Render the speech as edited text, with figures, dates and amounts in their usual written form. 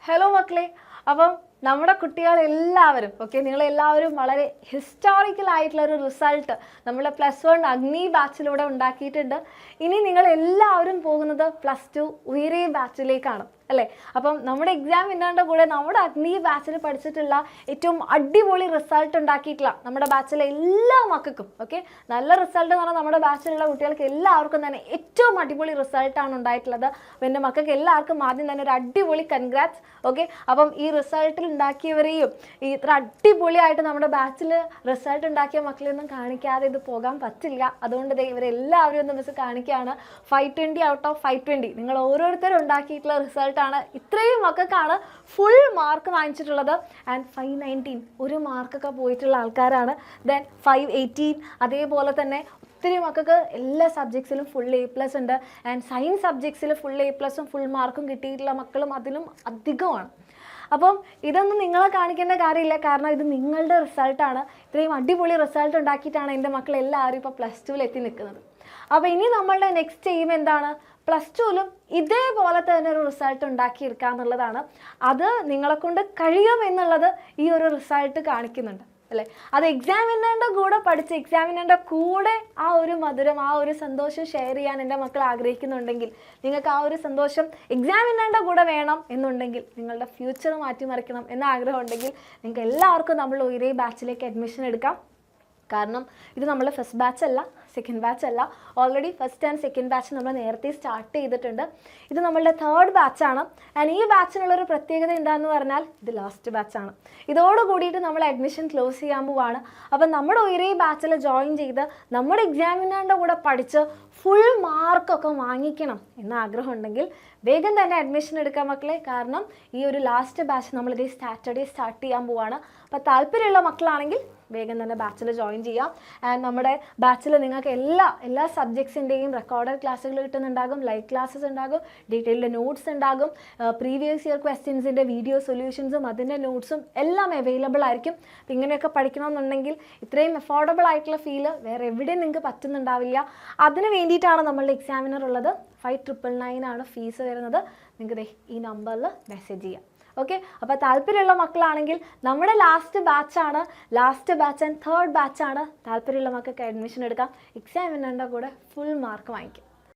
Hello മക്കളെ, അപ്പം നമ്മുടെ കുട്ടികളെല്ലാവരും നിങ്ങളെല്ലാവരും വളരെ ഹിസ്റ്റോറിക്കൽ ആയിട്ടുള്ള ഒരു റിസൾട്ട് നമ്മുടെ +1 അഗ്നി ബാച്ചിലൂടെ ഉണ്ടാക്കിയിട്ടുണ്ട്. ഇനി നിങ്ങൾ എല്ലാവരും പോകുന്നത് +2 ഉയരേ ബാച്ചിലേക്കാണ് അല്ലേ? അപ്പം നമ്മുടെ എക്സാം വിന്നറിൻ്റെ കൂടെ നമ്മുടെ അഗ്നി ബാച്ചിൽ പഠിച്ചിട്ടുള്ള ഏറ്റവും അടിപൊളി റിസൾട്ട് ഉണ്ടാക്കിയിട്ടുള്ള നമ്മുടെ ബാച്ചിലെ എല്ലാ മക്കൾക്കും നല്ല റിസൾട്ട് എന്ന് പറഞ്ഞാൽ നമ്മുടെ ബാച്ചിലുള്ള കുട്ടികൾക്ക് എല്ലാവർക്കും തന്നെ ഏറ്റവും അടിപൊളി റിസൾട്ടാണ് ഉണ്ടായിട്ടുള്ളത്. അപ്പോൾ എൻ്റെ മക്കൾക്ക് എല്ലാവർക്കും ആദ്യം തന്നെ ഒരു അടിപൊളി കൺഗ്രാറ്റ്സ്. അപ്പം ഈ റിസൾട്ടിൽ ഉണ്ടാക്കിയവരെയും ഈ ഇത്ര അടിപൊളിയായിട്ട് നമ്മുടെ ബാച്ചിൽ റിസൾട്ട് ഉണ്ടാക്കിയ മക്കളെയൊന്നും കാണിക്കാതെ ഇത് പോകാൻ പറ്റില്ല. അതുകൊണ്ട് ഇവരെല്ലാവരും ഒന്ന് മിസ് കാണിക്കുകയാണ്. 520 ഔട്ട് ഓഫ് 520 നിങ്ങൾ ഓരോരുത്തരും ഉണ്ടാക്കിയിട്ടുള്ള റിസൾട്ടാണ്. ഇത്രയും മക്കൾക്കാണ് ഫുൾ മാർക്ക് വാങ്ങിച്ചിട്ടുള്ളത്. ആൻഡ് 519 ഒരു മാർക്കൊക്കെ പോയിട്ടുള്ള ആൾക്കാരാണ്. ദെൻ 518 അതേപോലെ തന്നെ ഒത്തിരി മക്കൾക്ക് എല്ലാ സബ്ജക്ട്സിലും ഫുൾ A+ ഉണ്ട്. ആൻഡ് സയൻസ് സബ്ജക്ട്സിൽ ഫുൾ A+ഉം ഫുൾ മാർക്കും കിട്ടിയിട്ടുള്ള മക്കളും അതിലും അധികമാണ്. അപ്പം ഇതൊന്നും നിങ്ങളെ കാണിക്കേണ്ട കാര്യമില്ല, കാരണം ഇത് നിങ്ങളുടെ റിസൾട്ടാണ്. ഇത്രയും അടിപൊളി റിസൾട്ട് ഉണ്ടാക്കിയിട്ടാണ് എൻ്റെ മക്കളെല്ലാവരും ഇപ്പോൾ +2 എത്തി നിൽക്കുന്നത്. അപ്പോൾ ഇനി നമ്മളുടെ നെക്സ്റ്റ് എയിം എന്താണ്? +2ലും ഇതേപോലെ തന്നെ ഒരു റിസൾട്ട് ഉണ്ടാക്കിയെടുക്കുക എന്നുള്ളതാണ്. അത് നിങ്ങളെക്കൊണ്ട് കഴിയും എന്നുള്ളത് ഈ ഒരു റിസൾട്ട് കാണിക്കുന്നുണ്ട് അല്ലേ? അത് എക്സാമിനറിൻ്റെ കൂടെ പഠിച്ച് എക്സാമിനറിൻ്റെ കൂടെ ആ ഒരു മധുരം, ആ ഒരു സന്തോഷം ഷെയർ ചെയ്യാൻ എൻ്റെ മക്കൾ ആഗ്രഹിക്കുന്നുണ്ടെങ്കിൽ, നിങ്ങൾക്ക് ആ ഒരു സന്തോഷം എക്സാമിനറിൻ്റെ കൂടെ വേണം എന്നുണ്ടെങ്കിൽ, നിങ്ങളുടെ ഫ്യൂച്ചർ മാറ്റിമറിക്കണം എന്ന ആഗ്രഹം ഉണ്ടെങ്കിൽ, നിങ്ങൾക്ക് എല്ലാവർക്കും നമ്മൾ ഉയരേ ബാച്ചിലേക്ക് അഡ്മിഷൻ എടുക്കാം. കാരണം ഇത് നമ്മൾ ഫസ്റ്റ് ബാച്ച് അല്ല, സെക്കൻഡ് ബാച്ച് അല്ല. Already first and second batch നമ്മൾ നേരത്തെ സ്റ്റാർട്ട് ചെയ്തിട്ടുണ്ട്. ഇത് നമ്മളുടെ 3rd ബാച്ചാണ്. ആൻഡ് ഈ ബാച്ചിനുള്ളൊരു പ്രത്യേകത എന്താണെന്ന് പറഞ്ഞാൽ ഇത് ലാസ്റ്റ് ബാച്ചാണ്. ഇതോട് കൂടിയിട്ട് നമ്മൾ അഡ്മിഷൻ ക്ലോസ് ചെയ്യാൻ പോവാണ്. അപ്പം നമ്മുടെ ഉയരേ ബാച്ചിൽ ജോയിൻ ചെയ്ത് നമ്മുടെ എക്സാമിനറിൻ്റെ കൂടെ പഠിച്ച് ഫുൾ മാർക്കൊക്കെ വാങ്ങിക്കണം എന്ന ആഗ്രഹം ഉണ്ടെങ്കിൽ വേഗം തന്നെ അഡ്മിഷൻ എടുക്കാം മക്കളെ. കാരണം ഈ ഒരു ലാസ്റ്റ് ബാച്ച് നമ്മളിത് സാറ്റർഡേ സ്റ്റാർട്ട് ചെയ്യാൻ പോവാണ്. അപ്പോൾ താല്പര്യമുള്ള മക്കളാണെങ്കിൽ വേഗം തന്നെ ബാച്ചിൽ ജോയിൻ ചെയ്യാം. ആൻഡ് നമ്മുടെ ബാച്ചിൽ നിങ്ങൾക്ക് എല്ലാ സബ്ജക്ട്സിൻ്റെയും റെക്കോർഡഡ് ക്ലാസ്സുകൾ കിട്ടുന്നുണ്ടാകും, ലൈവ് ക്ലാസ്സസ് ഉണ്ടാകും, ഡീറ്റെയിൽഡ് നോട്ട്സ് ഉണ്ടാകും, പ്രീവിയസ് ഇയർ ക്വസ്റ്റ്യൻസിൻ്റെ വീഡിയോ സൊല്യൂഷൻസും അതിൻ്റെ നോട്ട്സും എല്ലാം അവൈലബിൾ ആയിരിക്കും. അപ്പം ഇങ്ങനെയൊക്കെ പഠിക്കണമെന്നുണ്ടെങ്കിൽ ഇത്രയും അഫോർഡബിൾ ആയിട്ടുള്ള ഫീല് വേറെ എവിടെയും നിങ്ങൾക്ക് പറ്റുന്നുണ്ടാവില്ല. അതിന് വേണ്ടിയിട്ടാണ് നമ്മളുടെ എക്സാമിനർ ഉള്ളത്. 5,999 ആണ് ഫീസ് വരുന്നത്. നിങ്ങൾക്ക് ഈ നമ്പറിൽ മെസ്സേജ് ചെയ്യാം. അപ്പോൾ താല്പര്യമുള്ള മക്കളാണെങ്കിൽ നമ്മുടെ ലാസ്റ്റ് ബാച്ച് ആൻഡ് 3rd ബാച്ചാണ്. താല്പര്യമുള്ള മക്കൾക്ക് അഡ്മിഷൻ എടുക്കാം. എക്സാമിനറിൻ്റെ കൂടെ ഫുൾ മാർക്ക് വാങ്ങിക്കാം.